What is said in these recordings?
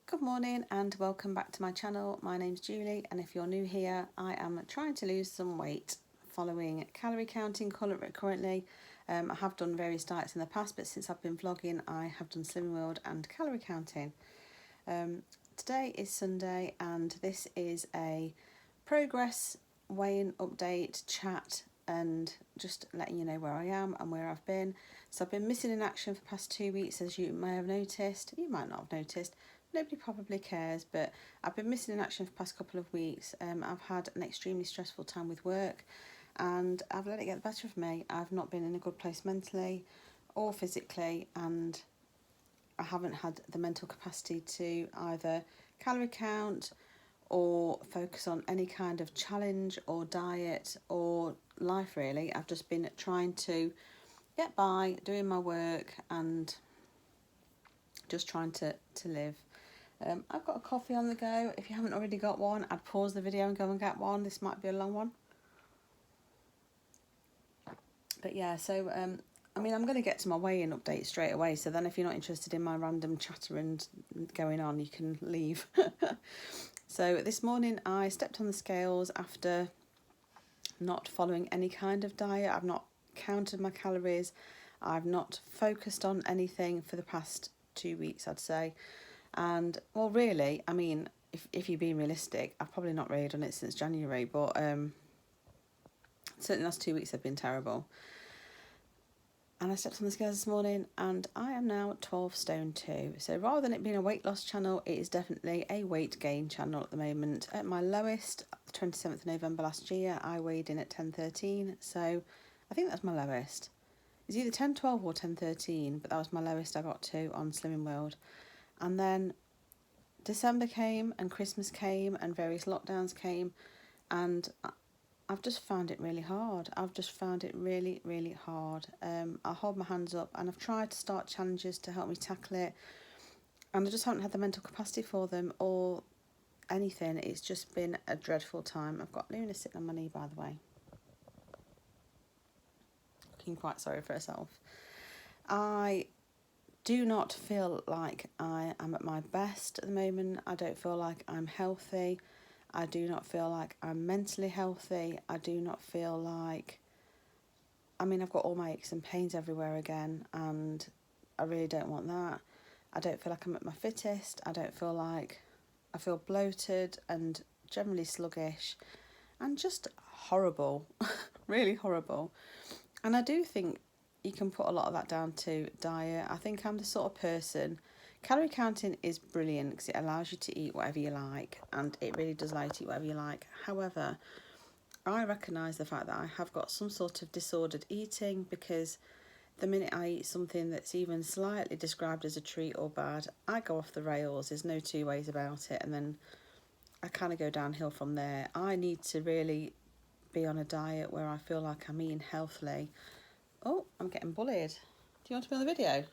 Good morning and welcome back to my channel. My name's Julie, and if you're new here, I am trying to lose some weight following calorie counting currently. I have done various diets in the past, but since I've been vlogging I have done Slimming World and calorie counting. Today is Sunday and this is a progress weighing update chat and just letting you know where I am and where I've been. So I've been missing in action for the past 2 weeks, as you may have noticed. You might not have noticed. Nobody probably cares, but I've been missing in action for the past couple of weeks. I've had an extremely stressful time with work and I've let it get the better of me. I've not been in a good place mentally or physically, and I haven't had the mental capacity to either calorie count or focus on any kind of challenge or diet or life really. I've just been trying to get by, doing my work and just trying to live. I've got a coffee on the go. If you haven't already got one, I'd pause the video and go and get one. This might be a long one. But yeah, so I mean, I'm going to get to my weigh-in update straight away. So then if you're not interested in my random chatter and going on, you can leave. So this morning I stepped on the scales after not following any kind of diet. I've not counted my calories. I've not focused on anything for the past 2 weeks, I'd say. And well, really, I mean, if you're being realistic, I've probably not really done it since January, but certainly the last 2 weeks have been terrible. And I stepped on the scales this morning and I am now 12 stone 2. So rather than it being a weight loss channel, it is definitely a weight gain channel at the moment. At my lowest, the 27th of November last year, I weighed in at 10.13. So I think that's my lowest. It's either 10.12 or 10.13, but that was my lowest I got to on Slimming World. And then December came and Christmas came and various lockdowns came, and I've just found it really hard. I've just found it really, really hard. I hold my hands up and I've tried to start challenges to help me tackle it, and I just haven't had the mental capacity for them or anything. It's just been a dreadful time. I've got Luna sitting on my knee, by the way, looking quite sorry for herself. I do not feel like I am at my best at the moment. I don't feel like I'm healthy. I do not feel like I'm mentally healthy. I do not feel like, I mean, I've got all my aches and pains everywhere again, and I really don't want that. I don't feel like I'm at my fittest. I don't feel like, I feel bloated and generally sluggish and just horrible, really horrible. And I do think you can put a lot of that down to diet. I think I'm the sort of person, calorie counting is brilliant because it allows you to eat whatever you like, and it really does allow you to eat whatever you like. However, I recognise the fact that I have got some sort of disordered eating, because the minute I eat something that's even slightly described as a treat or bad, I go off the rails. There's no two ways about it, and then I kind of go downhill from there. I need to really be on a diet where I feel like I'm eating healthily. Oh, I'm getting bullied. Do you want to be on the video? Do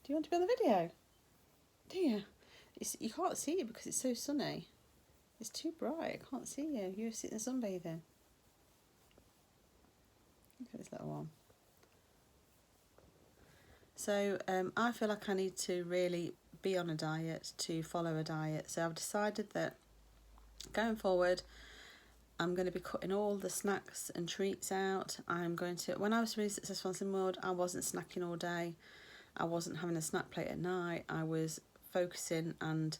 you want to be on the video? Do you? You can't see it because it's so sunny. It's too bright. I can't see you. You're sitting sunbathing. Look at this little one. So I feel like I need to really be on a diet, to follow a diet. So I've decided that going forward, I'm going to be cutting all the snacks and treats out. I'm going to, when I was really successful in Slimming World, I wasn't snacking all day. I wasn't having a snack plate at night. I was focusing and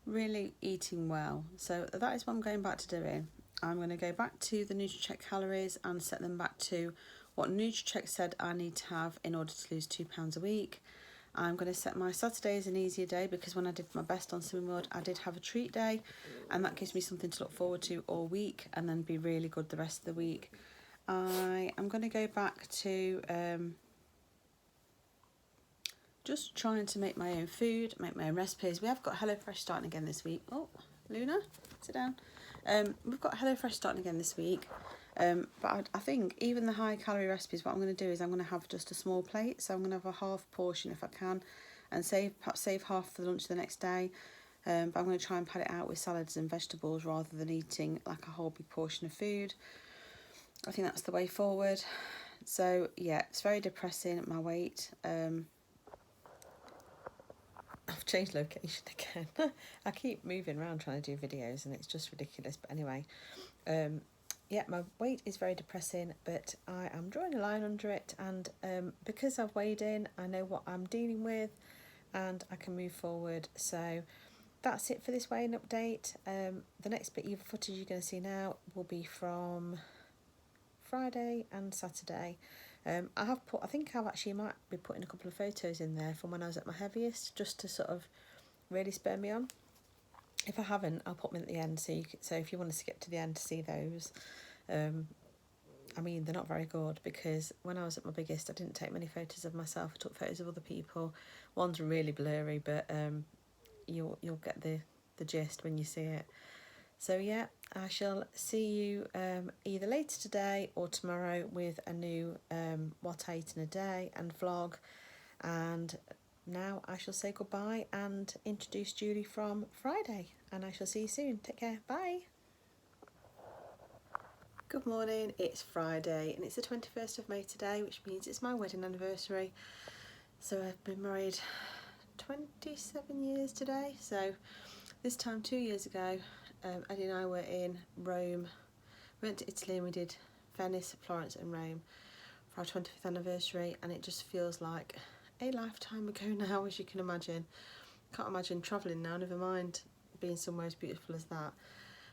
really eating well. So that is what I'm going back to doing. I'm going to go back to the NutriCheck calories and set them back to what NutriCheck said I need to have in order to lose 2 pounds a week. I'm going to set my Saturday as an easier day, because when I did my best on Slimming World, I did have a treat day, and that gives me something to look forward to all week and then be really good the rest of the week. I am going to go back to just trying to make my own food, make my own recipes. We have got HelloFresh starting again this week. Oh, Luna, sit down. We've got HelloFresh starting again this week. But I think even the high calorie recipes, what I'm going to do is I'm going to have just a small plate. So I'm going to have a half portion if I can, and perhaps save half for the lunch the next day. But I'm going to try and pad it out with salads and vegetables rather than eating like a whole big portion of food. I think that's the way forward. So yeah, it's very depressing, my weight. I've changed location again. I keep moving around trying to do videos and it's just ridiculous. But anyway, yeah, my weight is very depressing, but I am drawing a line under it, and because I've weighed in, I know what I'm dealing with and I can move forward. So that's it for this weighing update. The next bit of footage you're going to see now will be from Friday and Saturday. I think I've actually might be putting a couple of photos in there from when I was at my heaviest, just to sort of really spur me on. If I haven't, I'll put them at the end, so if you want to skip to the end to see those. I mean, they're not very good, because when I was at my biggest, I didn't take many photos of myself. I took photos of other people. One's really blurry, but you'll get the gist when you see it. So yeah, I shall see you either later today or tomorrow with a new what I eat in a day and vlog. And now I shall say goodbye and introduce Julie from Friday, and I shall see you soon. Take care. Bye. Good morning, it's Friday and it's the 21st of May today, which means it's my wedding anniversary. So I've been married 27 years today. So this time 2 years ago, Eddie and I were in Rome. We went to Italy and we did Venice, Florence and Rome for our 25th anniversary, and it just feels like a lifetime ago now, as you can imagine. Can't imagine travelling now, never mind being somewhere as beautiful as that.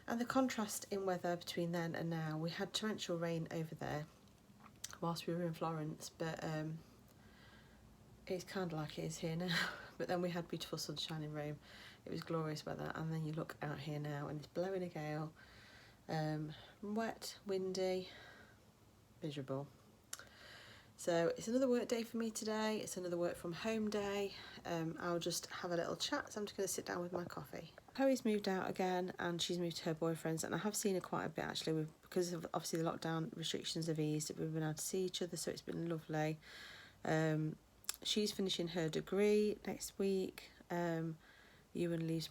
And the contrast in weather between then and now. We had torrential rain over there whilst we were in Florence, but it's kind of like it is here now. But then we had beautiful sunshine in Rome. It was glorious weather, and then you look out here now and it's blowing a gale, wet, windy, miserable. So it's another work day for me today. It's another work from home day. I'll just have a little chat, so I'm just going to sit down with my coffee. Chloe's moved out again and she's moved to her boyfriend's, and I have seen her quite a bit actually, because of obviously the lockdown restrictions have eased. We've been able to see each other, so it's been lovely. She's finishing her degree next week. Ewan leaves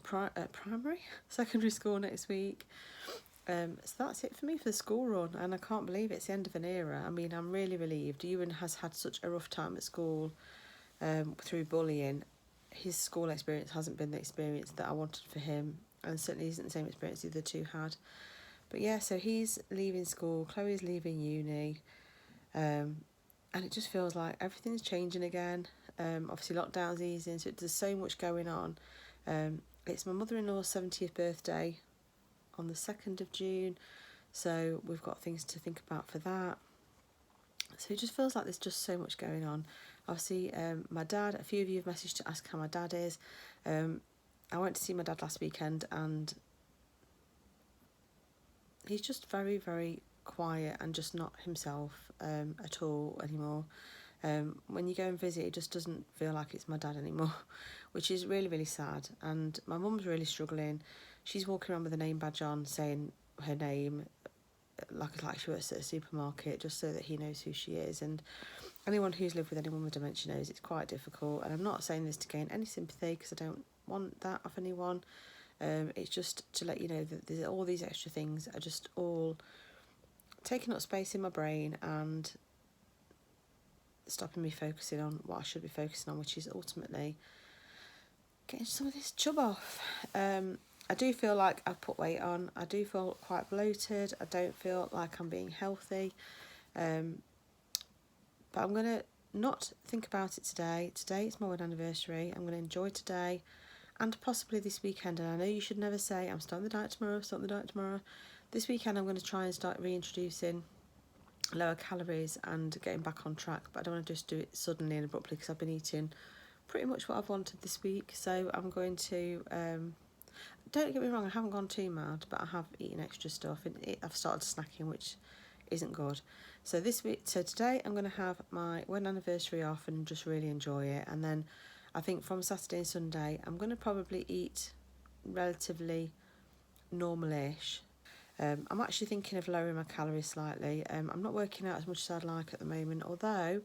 secondary school next week. So that's it for me for the school run, and I can't believe it's the end of an era. I mean, I'm really relieved. Ewan has had such a rough time at school through bullying. His school experience hasn't been the experience that I wanted for him, and certainly isn't the same experience the other two had. But yeah, so he's leaving school, Chloe's leaving uni, and it just feels like everything's changing again. Obviously lockdown's easing, so there's so much going on. It's my mother-in-law's 70th birthday on the 2nd of June, so we've got things to think about for that. So it just feels like there's just so much going on. Obviously, my dad, a few of you have messaged to ask how my dad is. I went to see my dad last weekend, and he's just very, very quiet and just not himself at all anymore. When you go and visit, it just doesn't feel like it's my dad anymore, which is really, really sad. And my mum's really struggling. She's walking around with a name badge on saying her name, like she works at a supermarket, just so that he knows who she is. And anyone who's lived with anyone with dementia knows it's quite difficult. And I'm not saying this to gain any sympathy, because I don't want that of anyone. It's just to let you know that there's all these extra things are just all taking up space in my brain and stopping me focusing on what I should be focusing on, which is ultimately getting some of this chub off. I do feel like I've put weight on. I do feel quite bloated. I don't feel like I'm being healthy. But I'm going to not think about it today. Today is my wedding anniversary. I'm going to enjoy today and possibly this weekend. And I know you should never say, I'm starting the diet tomorrow, This weekend I'm going to try and start reintroducing lower calories and getting back on track. But I don't want to just do it suddenly and abruptly, because I've been eating pretty much what I've wanted this week. So I'm going to... don't get me wrong, I haven't gone too mad, but I have eaten extra stuff, and I've started snacking, which isn't good. So today I'm going to have my wedding anniversary off and just really enjoy it. And then I think from Saturday and Sunday I'm going to probably eat relatively normal-ish. I'm actually thinking of lowering my calories slightly. I'm not working out as much as I'd like at the moment, although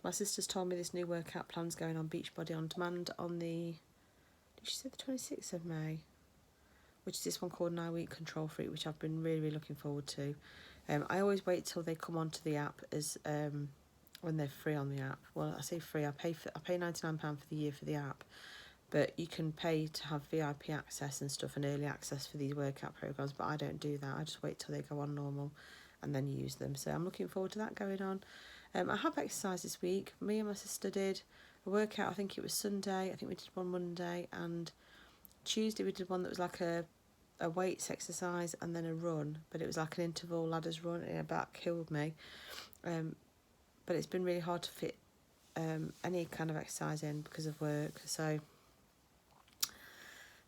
my sister's told me this new workout plan's going on Beachbody On Demand on the, did she say the 26th of May? Which is this one called 9 Week Control Freak, which I've been really, really looking forward to. I always wait till they come onto the app as when they're free on the app. Well, I say free, I pay £99 for the year for the app. but you can pay to have VIP access and stuff and early access for these workout programs, but I don't do that. I just wait till they go on normal and then use them. So I'm looking forward to that going on. I have exercised this week. Me and my sister did a workout. I think it was Sunday. I think we did one Monday, and Tuesday we did one that was like a weights exercise and then a run, but it was like an interval ladders run, and it about killed me. But it's been really hard to fit any kind of exercise in because of work. So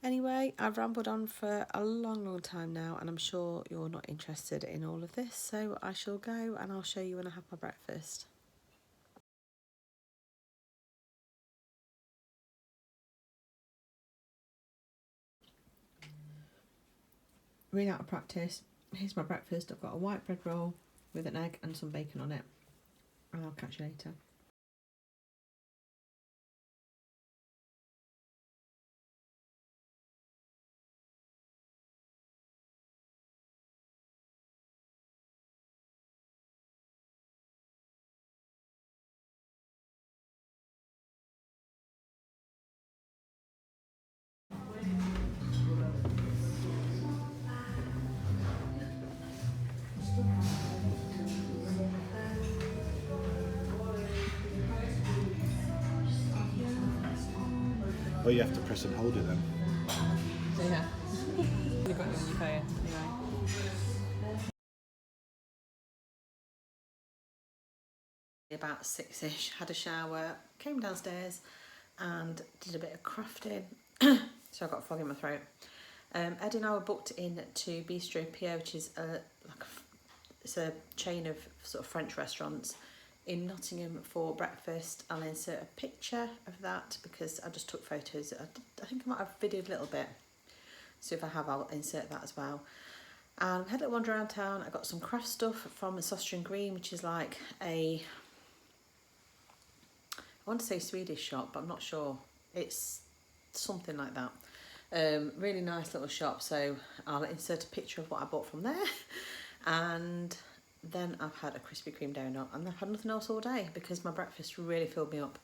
anyway, I've rambled on for a long time now, and I'm sure you're not interested in all of this, so I shall go and I'll show you when I have my breakfast. Really out of practice. Here's my breakfast. I've got a white bread roll with an egg and some bacon on it, and I'll catch you later. Oh, you have to press and hold it then. So yeah, you got it when you pay it anyway. About 6ish, had a shower, came downstairs and did a bit of crafting. So I got a frog in my throat. Eddie and I were booked in to Bistro Pierre, which is it's a chain of sort of French restaurants in Nottingham for breakfast. I'll insert a picture of that because I just took photos. I think I might have videoed a little bit, so if I have, I'll insert that as well. And we had a little wander around town. I got some craft stuff from Söstrand Green, which is like I want to say Swedish shop, but I'm not sure. It's something like that. Really nice little shop, so I'll insert a picture of what I bought from there. And then I've had a Krispy Kreme donut, and I've had nothing else all day because my breakfast really filled me up.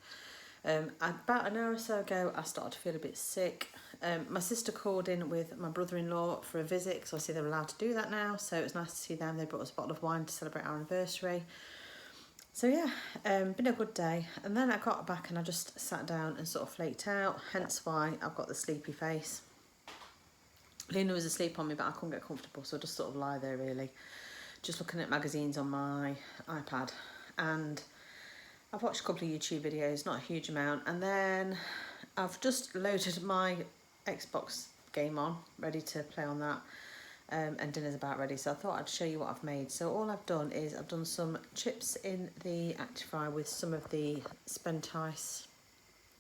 About an hour or so ago, I started to feel a bit sick. My sister called in with my brother-in-law for a visit, because obviously they're allowed to do that now, so it was nice to see them. They brought us a bottle of wine to celebrate our anniversary. So yeah, been a good day. And then I got back and I just sat down and sort of flaked out, hence why I've got the sleepy face. Luna was asleep on me, but I couldn't get comfortable, so I just sort of lie there really, just looking at magazines on my iPad. And I've watched a couple of YouTube videos, not a huge amount, and then I've just loaded my Xbox game on, ready to play on that, and dinner's about ready, so I thought I'd show you what I've made. So all I've done is I've done some chips in the Actifry with some of the Spentice.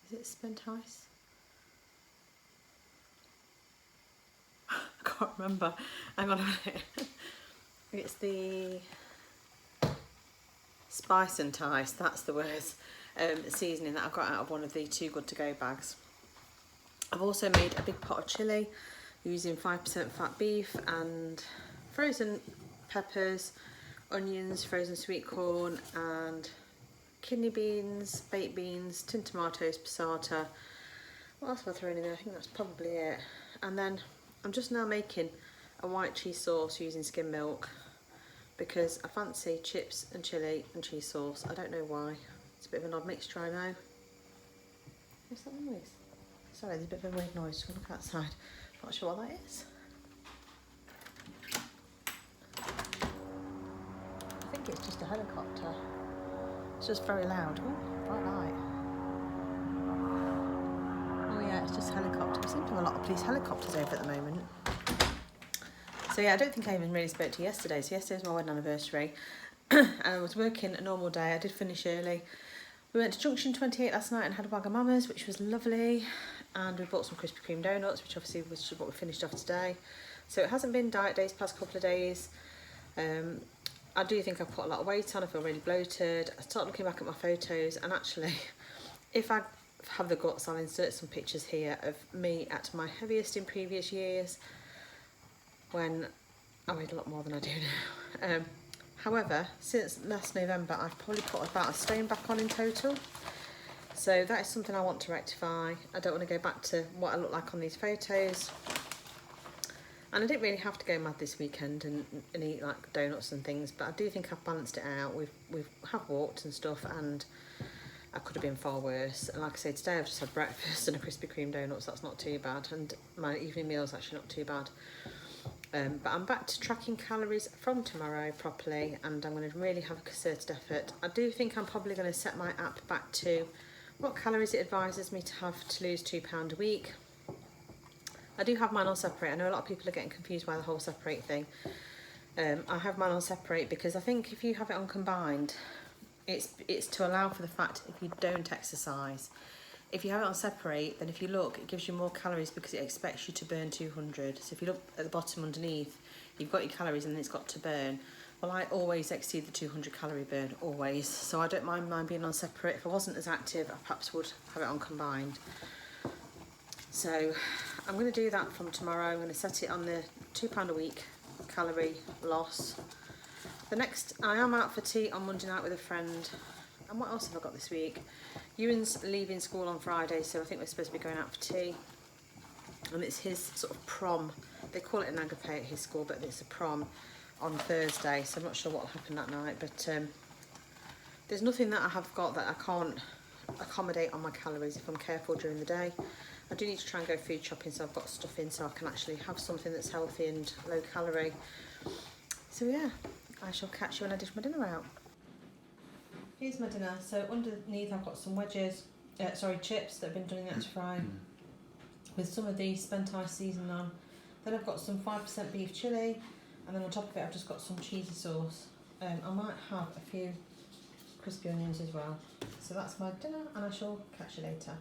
Is it Spentice? I can't remember. Hang on a minute. It's the Spice and Tice, that's the words, seasoning that I've got out of one of the Too Good To Go bags. I've also made a big pot of chilli using 5% fat beef and frozen peppers, onions, frozen sweet corn, and kidney beans, baked beans, tin tomatoes, passata. What else have I thrown in there? I think that's probably it. And then I'm just now making a white cheese sauce using skim milk because I fancy chips and chilli and cheese sauce. I don't know why. It's a bit of an odd mixture, I know. What's that noise? Sorry, there's a bit of a weird noise. Just look outside. Not sure what that is. I think it's just a helicopter. It's just very loud. Oh, bright light. Oh yeah, it's just a helicopter. We seem to have a lot of police helicopters over at the moment. So yeah, I don't think I even really spoke to you yesterday. So yesterday was my wedding anniversary. And I was working a normal day. I did finish early. We went to Junction 28 last night and had a Wagamama's, which was lovely. And we bought some Krispy Kreme donuts, which obviously was what we finished off today. So it hasn't been diet days past couple of days. I do think I've put a lot of weight on. I feel really bloated. I start looking back at my photos, and actually, if I have the guts, I'll insert some pictures here of me at my heaviest in previous years, when I weighed a lot more than I do now. However, since last November, I've probably put about a stone back on in total. So that is something I want to rectify. I don't want to go back to what I look like on these photos. And I didn't really have to go mad this weekend and eat like donuts and things, but I do think I've balanced it out. We've walked and stuff, and I could have been far worse. And like I say, today I've just had breakfast and a Krispy Kreme donut, so that's not too bad. And my evening meal's actually not too bad. But I'm back to tracking calories from tomorrow properly, and I'm going to really have a concerted effort. I do think I'm probably going to set my app back to what calories it advises me to have to lose £2 a week. I do have mine on separate. I know a lot of people are getting confused by the whole separate thing. I have mine on separate because I think if you have it on combined, it's to allow for the fact if you don't exercise. If you have it on separate, then if you look, it gives you more calories because it expects you to burn 200. So if you look at the bottom underneath, you've got your calories and it's got to burn. Well, I always exceed the 200 calorie burn, always. So I don't mind mine being on separate. If I wasn't as active, I perhaps would have it on combined. So I'm going to do that from tomorrow. I'm going to set it on the £2 a week calorie loss. I am out for tea on Monday night with a friend. And what else have I got this week? Ewan's leaving school on Friday, so I think we're supposed to be going out for tea. And it's his sort of prom. They call it an agape at his school, but it's a prom on Thursday, so I'm not sure what will happen that night. But there's nothing that I have got that I can't accommodate on my calories if I'm careful during the day. I do need to try and go food shopping, so I've got stuff in so I can actually have something that's healthy and low calorie. So yeah, I shall catch you when I dish my dinner out. Here's my dinner. So underneath I've got some chips that have been done in the air fry with some of the spent ice seasoning on. Then I've got some 5% beef chilli, and then on top of it I've just got some cheesy sauce. I might have a few crispy onions as well. So that's my dinner, and I shall catch you later.